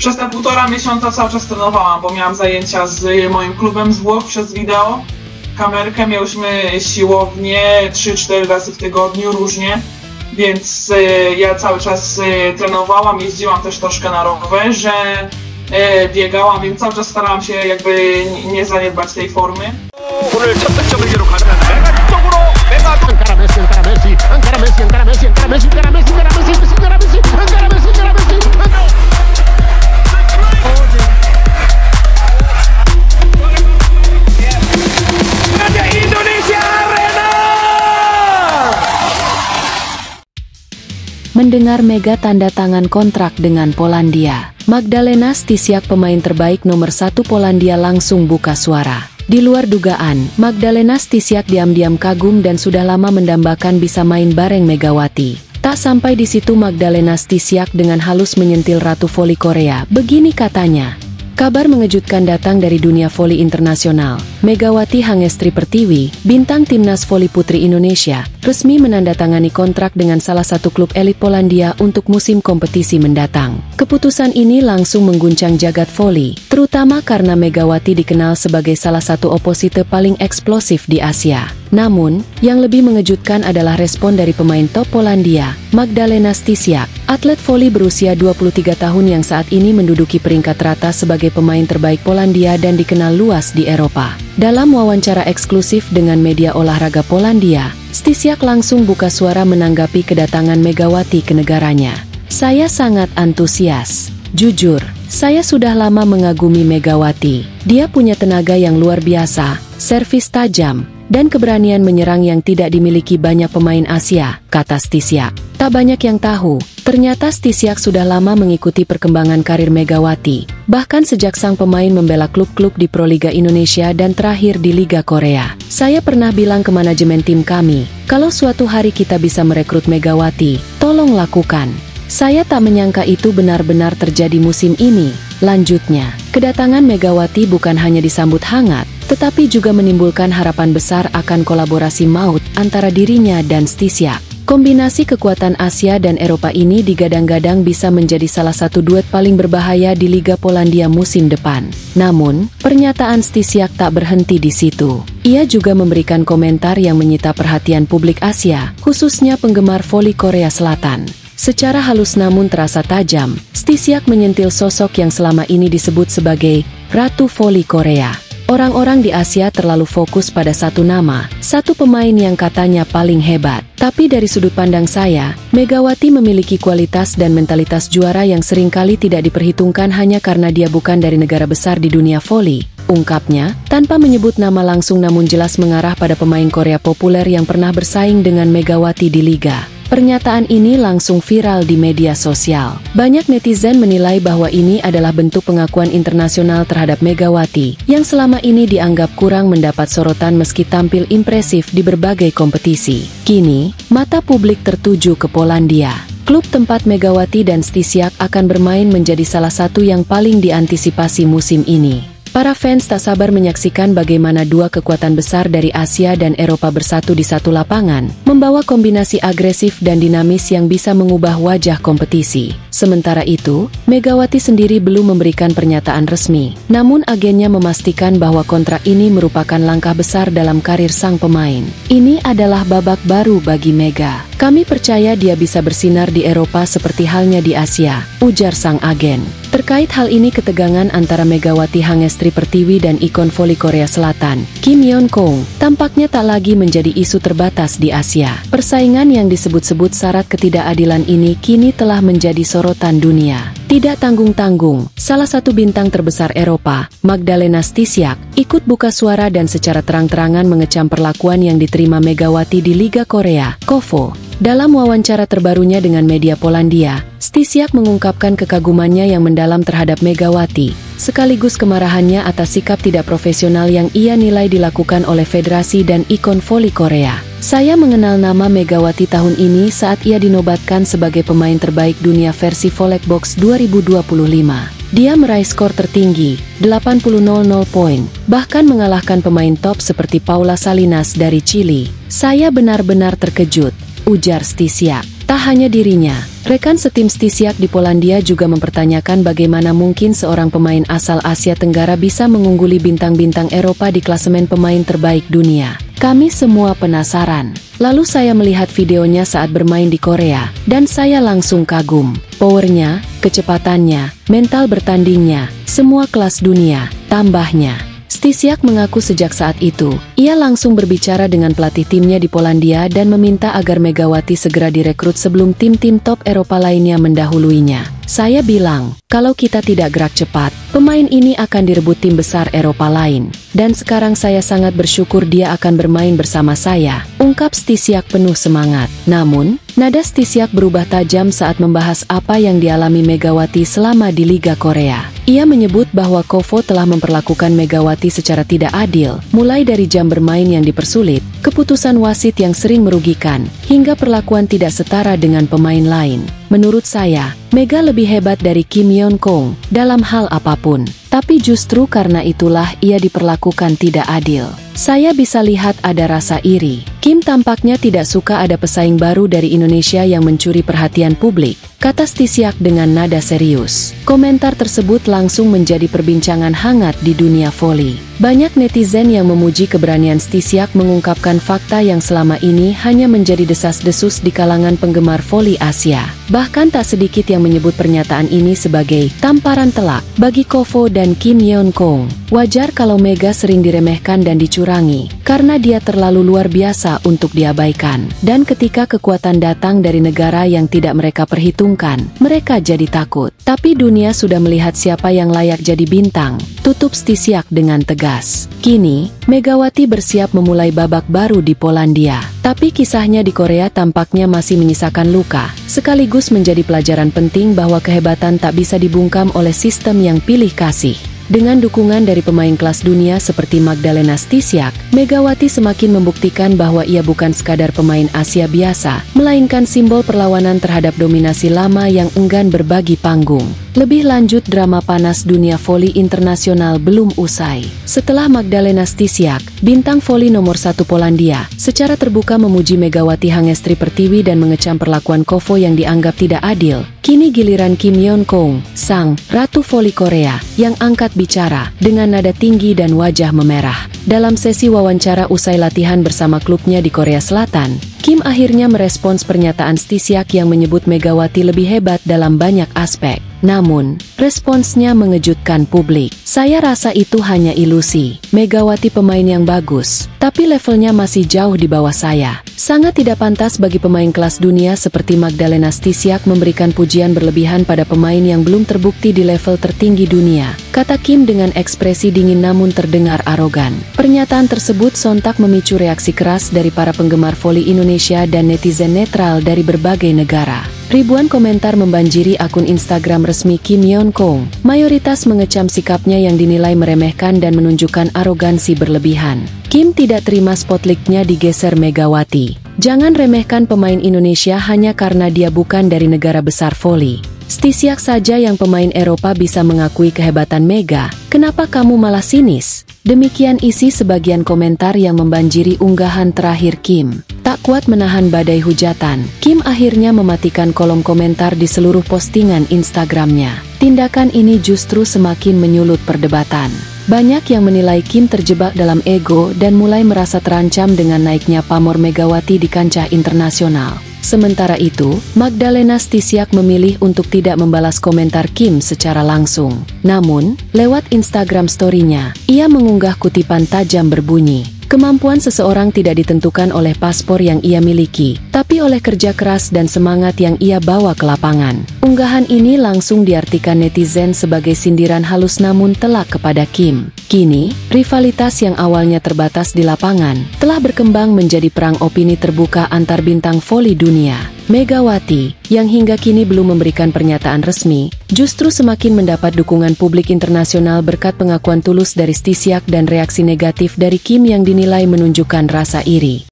Przez te 1,5 miesiąca cały czas trenowałam, bo miałam zajęcia z moim klubem z Włoch przez wideo. Kamerkę, miałyśmy siłownię 3-4 razy w tygodniu różnie, więc ja cały czas trenowałam, jeździłam też troszkę na rowerze, biegałam, więc cały czas starałam się jakby nie zaniedbać tej formy. 오늘 첫 득점을 기록하는 메가 쪽으로 메가 안카라 메시 안카라 메시 안카라 메시 안카라 메시 안카라 메시 안카라 메시 안카라 메시 안카라 메시 안카라 메시 안카라 메시 Indonesia Arena. Mendengar Mega tanda tangan kontrak dengan Polandia, Magdalena Stysiak, pemain terbaik nomor 1 Polandia, langsung buka suara. Di luar dugaan, Magdalena Stysiak diam-diam kagum dan sudah lama mendambakan bisa main bareng Megawati. Tak sampai di situ, Magdalena Stysiak dengan halus menyentil Ratu Voli Korea. Begini katanya. Kabar mengejutkan datang dari dunia voli internasional. Megawati Hangestri Pertiwi, bintang timnas voli putri Indonesia, resmi menandatangani kontrak dengan salah satu klub elit Polandia untuk musim kompetisi mendatang. Keputusan ini langsung mengguncang jagat voli, terutama karena Megawati dikenal sebagai salah satu oposite paling eksplosif di Asia. Namun, yang lebih mengejutkan adalah respon dari pemain top Polandia, Magdalena Stysiak, atlet voli berusia 23 tahun yang saat ini menduduki peringkat rata sebagai pemain terbaik Polandia dan dikenal luas di Eropa. Dalam wawancara eksklusif dengan media olahraga Polandia, Stysiak langsung buka suara menanggapi kedatangan Megawati ke negaranya. Saya sangat antusias. Jujur, saya sudah lama mengagumi Megawati. Dia punya tenaga yang luar biasa, servis tajam, dan keberanian menyerang yang tidak dimiliki banyak pemain Asia, kata Stysiak. Tak banyak yang tahu, ternyata Stysiak sudah lama mengikuti perkembangan karir Megawati, bahkan sejak sang pemain membela klub-klub di Proliga Indonesia dan terakhir di Liga Korea. Saya pernah bilang ke manajemen tim kami, kalau suatu hari kita bisa merekrut Megawati, tolong lakukan. Saya tak menyangka itu benar-benar terjadi musim ini. Lanjutnya, kedatangan Megawati bukan hanya disambut hangat, tetapi juga menimbulkan harapan besar akan kolaborasi maut antara dirinya dan Stysiak. Kombinasi kekuatan Asia dan Eropa ini digadang-gadang bisa menjadi salah satu duet paling berbahaya di Liga Polandia musim depan. Namun, pernyataan Stysiak tak berhenti di situ. Ia juga memberikan komentar yang menyita perhatian publik Asia, khususnya penggemar voli Korea Selatan. Secara halus namun terasa tajam, Stysiak menyentil sosok yang selama ini disebut sebagai Ratu Voli Korea. Orang-orang di Asia terlalu fokus pada satu nama, satu pemain yang katanya paling hebat. Tapi dari sudut pandang saya, Megawati memiliki kualitas dan mentalitas juara yang seringkali tidak diperhitungkan hanya karena dia bukan dari negara besar di dunia voli. Ungkapnya, tanpa menyebut nama langsung namun jelas mengarah pada pemain Korea populer yang pernah bersaing dengan Megawati di liga. Pernyataan ini langsung viral di media sosial. Banyak netizen menilai bahwa ini adalah bentuk pengakuan internasional terhadap Megawati, yang selama ini dianggap kurang mendapat sorotan meski tampil impresif di berbagai kompetisi. Kini, mata publik tertuju ke Polandia. Klub tempat Megawati dan Stysiak akan bermain menjadi salah satu yang paling diantisipasi musim ini. Para fans tak sabar menyaksikan bagaimana dua kekuatan besar dari Asia dan Eropa bersatu di satu lapangan, membawa kombinasi agresif dan dinamis yang bisa mengubah wajah kompetisi. Sementara itu, Megawati sendiri belum memberikan pernyataan resmi, namun agennya memastikan bahwa kontrak ini merupakan langkah besar dalam karir sang pemain. Ini adalah babak baru bagi Mega. Kami percaya dia bisa bersinar di Eropa seperti halnya di Asia, ujar sang agen. Terkait hal ini, ketegangan antara Megawati Hangestri Pertiwi dan ikon voli Korea Selatan, Kim Yeon-kong, tampaknya tak lagi menjadi isu terbatas di Asia. Persaingan yang disebut-sebut syarat ketidakadilan ini kini telah menjadi sorotan dunia. Tidak tanggung-tanggung, salah satu bintang terbesar Eropa, Magdalena Stysiak, ikut buka suara dan secara terang-terangan mengecam perlakuan yang diterima Megawati di Liga Korea, KOVO. Dalam wawancara terbarunya dengan media Polandia, Stysiak mengungkapkan kekagumannya yang mendalam terhadap Megawati, sekaligus kemarahannya atas sikap tidak profesional yang ia nilai dilakukan oleh federasi dan ikon voli Korea. Saya mengenal nama Megawati tahun ini saat ia dinobatkan sebagai pemain terbaik dunia versi Volleyball 2025. Dia meraih skor tertinggi, 80.00 poin, bahkan mengalahkan pemain top seperti Paula Salinas dari Chili. Saya benar-benar terkejut, ujar Stysiak. Tak hanya dirinya, Rekan setim Stysiak di Polandia juga mempertanyakan bagaimana mungkin seorang pemain asal Asia Tenggara bisa mengungguli bintang-bintang Eropa di klasemen pemain terbaik dunia. Kami semua penasaran. Lalu saya melihat videonya saat bermain di Korea, dan saya langsung kagum. Powernya, kecepatannya, mental bertandingnya, semua kelas dunia, tambahnya. Stysiak mengaku sejak saat itu, ia langsung berbicara dengan pelatih timnya di Polandia dan meminta agar Megawati segera direkrut sebelum tim-tim top Eropa lainnya mendahuluinya. Saya bilang, kalau kita tidak gerak cepat, pemain ini akan direbut tim besar Eropa lain. Dan sekarang saya sangat bersyukur dia akan bermain bersama saya, ungkap Stysiak penuh semangat. Namun, nada Stysiak berubah tajam saat membahas apa yang dialami Megawati selama di Liga Korea. Ia menyebut bahwa Kovo telah memperlakukan Megawati secara tidak adil, mulai dari jam bermain yang dipersulit, keputusan wasit yang sering merugikan, hingga perlakuan tidak setara dengan pemain lain. Menurut saya, Mega lebih hebat dari Kim Yeon Kong dalam hal apapun. Tapi justru karena itulah ia diperlakukan tidak adil. Saya bisa lihat ada rasa iri. Kim tampaknya tidak suka ada pesaing baru dari Indonesia yang mencuri perhatian publik, kata Stysiak dengan nada serius. Komentar tersebut langsung menjadi perbincangan hangat di dunia voli. Banyak netizen yang memuji keberanian Stysiak mengungkapkan fakta yang selama ini hanya menjadi desas-desus di kalangan penggemar voli Asia. Bahkan tak sedikit yang menyebut pernyataan ini sebagai tamparan telak bagi Kovo dan Kim Yeon Kong. Wajar kalau Mega sering diremehkan dan dicurangi, karena dia terlalu luar biasa untuk diabaikan. Dan ketika kekuatan datang dari negara yang tidak mereka perhitungkan, mereka jadi takut. Tapi dunia sudah melihat siapa yang layak jadi bintang, tutup Stysiak dengan tegas. Kini, Megawati bersiap memulai babak baru di Polandia. Tapi kisahnya di Korea tampaknya masih menyisakan luka, sekaligus menjadi pelajaran penting bahwa kehebatan tak bisa dibungkam oleh sistem yang pilih kasih. Dengan dukungan dari pemain kelas dunia seperti Magdalena Stysiak, Megawati semakin membuktikan bahwa ia bukan sekadar pemain Asia biasa, melainkan simbol perlawanan terhadap dominasi lama yang enggan berbagi panggung. Lebih lanjut, drama panas dunia voli internasional belum usai. Setelah Magdalena Stysiak, bintang voli nomor 1 Polandia, secara terbuka memuji Megawati Hangestri Pertiwi dan mengecam perlakuan Kovo yang dianggap tidak adil, kini giliran Kim Yeon Kong, sang ratu voli Korea, yang angkat bicara dengan nada tinggi dan wajah memerah. Dalam sesi wawancara usai latihan bersama klubnya di Korea Selatan, Kim akhirnya merespons pernyataan Stysiak yang menyebut Megawati lebih hebat dalam banyak aspek. Namun, responsnya mengejutkan publik. Saya rasa itu hanya ilusi. Megawati pemain yang bagus, tapi levelnya masih jauh di bawah saya. Sangat tidak pantas bagi pemain kelas dunia seperti Magdalena Stysiak memberikan pujian berlebihan pada pemain yang belum terbukti di level tertinggi dunia, kata Kim dengan ekspresi dingin namun terdengar arogan. Pernyataan tersebut sontak memicu reaksi keras dari para penggemar voli Indonesia dan netizen netral dari berbagai negara. Ribuan komentar membanjiri akun Instagram resmi Kim Yeon Kong. Mayoritas mengecam sikapnya yang dinilai meremehkan dan menunjukkan arogansi berlebihan. Kim tidak terima spotlightnya digeser Megawati. Jangan remehkan pemain Indonesia hanya karena dia bukan dari negara besar voli. Stysiak saja yang pemain Eropa bisa mengakui kehebatan Mega, kenapa kamu malah sinis? Demikian isi sebagian komentar yang membanjiri unggahan terakhir Kim. Tak kuat menahan badai hujatan, Kim akhirnya mematikan kolom komentar di seluruh postingan Instagramnya. Tindakan ini justru semakin menyulut perdebatan. Banyak yang menilai Kim terjebak dalam ego dan mulai merasa terancam dengan naiknya pamor Megawati di kancah internasional. Sementara itu, Magdalena Stysiak memilih untuk tidak membalas komentar Kim secara langsung. Namun, lewat Instagram story-nya, ia mengunggah kutipan tajam berbunyi, "Kemampuan seseorang tidak ditentukan oleh paspor yang ia miliki, tapi oleh kerja keras dan semangat yang ia bawa ke lapangan." Unggahan ini langsung diartikan netizen sebagai sindiran halus namun telak kepada Kim. Kini, rivalitas yang awalnya terbatas di lapangan, telah berkembang menjadi perang opini terbuka antar bintang voli dunia. Megawati, yang hingga kini belum memberikan pernyataan resmi, justru semakin mendapat dukungan publik internasional berkat pengakuan tulus dari Stysiak dan reaksi negatif dari Kim yang dinilai menunjukkan rasa iri.